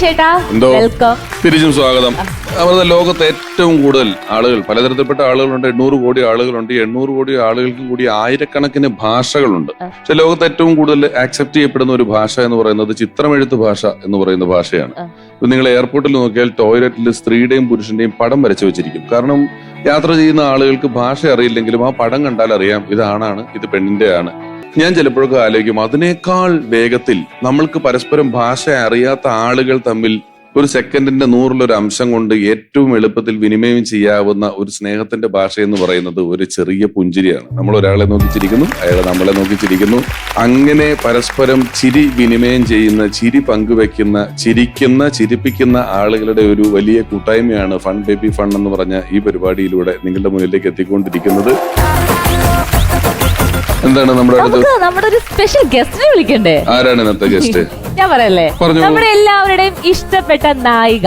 ചേട്ടാ വെൽക്കം. തിരിച്ചും സ്വാഗതം. നമ്മുടെ ലോകത്ത് ഏറ്റവും കൂടുതൽ ആളുകൾ, പലതരത്തിൽപ്പെട്ട ആളുകളുണ്ട്. 800 കോടി ആളുകളുണ്ട്. 800 കോടി ആളുകൾക്കും കൂടി ആയിരക്കണക്കിന് ഭാഷകളുണ്ട്. പക്ഷെ ലോകത്ത് ഏറ്റവും കൂടുതൽ ആക്സെപ്റ്റ് ചെയ്യപ്പെടുന്ന ഒരു ഭാഷ എന്ന് പറയുന്നത് ചിത്രമെഴുത്ത് ഭാഷ എന്ന് പറയുന്ന ഭാഷയാണ്. ഇപ്പൊ നിങ്ങൾ എയർപോർട്ടിൽ നോക്കിയാൽ ടോയ്ലറ്റിൽ സ്ത്രീയുടെയും പുരുഷന്റെയും പടം വരച്ചു വെച്ചിരിക്കും. കാരണം യാത്ര ചെയ്യുന്ന ആളുകൾക്ക് ഭാഷ അറിയില്ലെങ്കിലും ആ പടം കണ്ടാൽ അറിയാം ഇത് ആണാണ്, ഇത് പെണ്ണിന്റെ ആണ്. ഞാൻ ചിലപ്പോഴൊക്കെ ആലോചിക്കും, അതിനേക്കാൾ വേഗത്തിൽ നമ്മൾക്ക് പരസ്പരം ഭാഷ അറിയാത്ത ആളുകൾ തമ്മിൽ ഒരു സെക്കൻഡിന്റെ 100-ൽ1 അംശം കൊണ്ട് ഏറ്റവും എളുപ്പത്തിൽ വിനിമയം ചെയ്യാവുന്ന ഒരു സ്നേഹത്തിന്റെ ഭാഷ എന്ന് പറയുന്നത് ഒരു ചെറിയ പുഞ്ചിരിയാണ്. നമ്മൾ ഒരാളെ നോക്കി ചിരിക്കുന്നു, അയാൾ നമ്മളെ നോക്കി ചിരിക്കുന്നു. അങ്ങനെ പരസ്പരം ചിരി വിനിമയം ചെയ്യുന്ന, ചിരി പങ്കുവെക്കുന്ന, ചിരിപ്പിക്കുന്ന ആളുകളുടെ ഒരു വലിയ കൂട്ടായ്മയാണ് ഫൺ ബേബി ഫൺ എന്ന് പറഞ്ഞ ഈ പരിപാടിയിലൂടെ നിങ്ങളുടെ മുന്നിലേക്ക് എത്തിക്കൊണ്ടിരിക്കുന്നത്. എന്താണ് നമ്മുടെ ഒരു സ്പെഷ്യൽ ഗസ്റ്റിനെ വിളിക്കണ്ടേ? ആരാണ് ഇന്നത്തെ ഗസ്റ്റ്? ഞാൻ പറയല്ലേ, നമ്മുടെ എല്ലാവരുടെയും ഇഷ്ടപ്പെട്ട നായിക.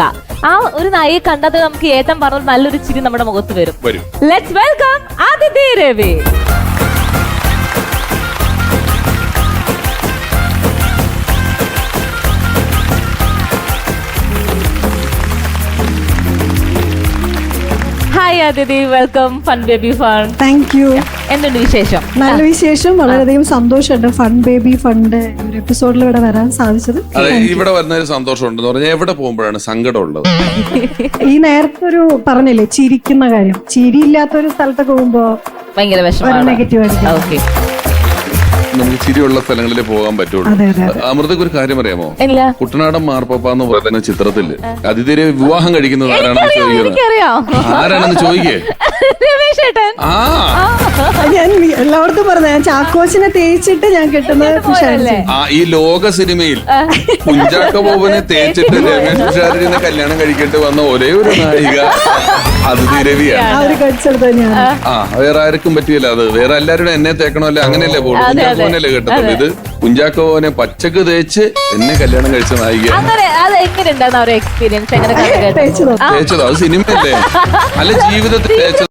ആ ഒരു നായിക കണ്ടത് നമുക്ക് ഏട്ടൻ പറഞ്ഞ നല്ലൊരു ചിരി നമ്മുടെ മുഖത്ത് വരും. Let's welcome Aditi Ravi. Hi Aditi, welcome fun baby fun. Thank you. എന്തുണ്ട് വിശേഷം? നല്ല വിശേഷം. വളരെയധികം സന്തോഷമുണ്ട് ഫൺ ബേബി ഫണ്ട് ഒരു എപ്പിസോഡിൽ ഇവിടെ വരാൻ സാധിച്ചത്. അതെ, ഇവിടെ വരുന്ന ഒരു സന്തോഷമുണ്ടെന്ന് പറഞ്ഞാൽ എവിടെ പോകുമ്പോഴാണ് സങ്കടം ഉള്ളത്? ഈ നേരത്തെ ഒരു പറഞ്ഞില്ലേ ചിരിക്കുന്ന കാര്യം, ചിരിയില്ലാത്തൊരു സ്ഥലത്തൊക്കെ പോകുമ്പോ ഭയങ്കര വിഷമമാണ്. നെഗറ്റീവ് ആയിരിക്കും. നമുക്ക് ചിരിയുള്ള സ്ഥലങ്ങളിലേ പോകാൻ പറ്റുള്ളൂ. അമൃതക്ക് ഒരു കാര്യം അറിയാമോ? കുട്ടനാടൻ മാർപ്പാപ്പ എന്ന് പറയുന്ന ചിത്രത്തില് അതിഥിരെ വിവാഹം കഴിക്കുന്നത് ആരാണെന്ന് ചോദിക്കുന്നത്? ആരാണെന്ന് ചോദിക്കേ? ഞാൻ എല്ലാവർക്കും പറഞ്ഞ ഞാൻ ചാക്കോച്ചിനെ തേച്ചിട്ട് ഞാൻ കിട്ടുന്നത് ഈ ലോക സിനിമയിൽ കുഞ്ചാക്ക ബോബനെ തേച്ചിട്ട് രമേശ് പിഷാരടിനെ കല്യാണം കഴിക്കേണ്ടി വന്ന ഒരേ ഒരു നായിക അതിഥി രവിയാണ്. വേറെ ആർക്കും പറ്റിയല്ല. അത് വേറെ എല്ലാവരും എന്നെ തേക്കണമല്ലേ, അങ്ങനെയല്ലേ പോകും. കുഞ്ചാക്കോനല്ലേ കേട്ടതുള്ളൂ. ഇത് കുഞ്ചാക്കോനെ പച്ചക്ക് തേച്ച് എന്നെ കല്യാണം കഴിച്ച നായിക. തേച്ചതോ? അത് സിനിമയല്ലേ, അല്ല ജീവിതത്തിൽ തേച്ചത്.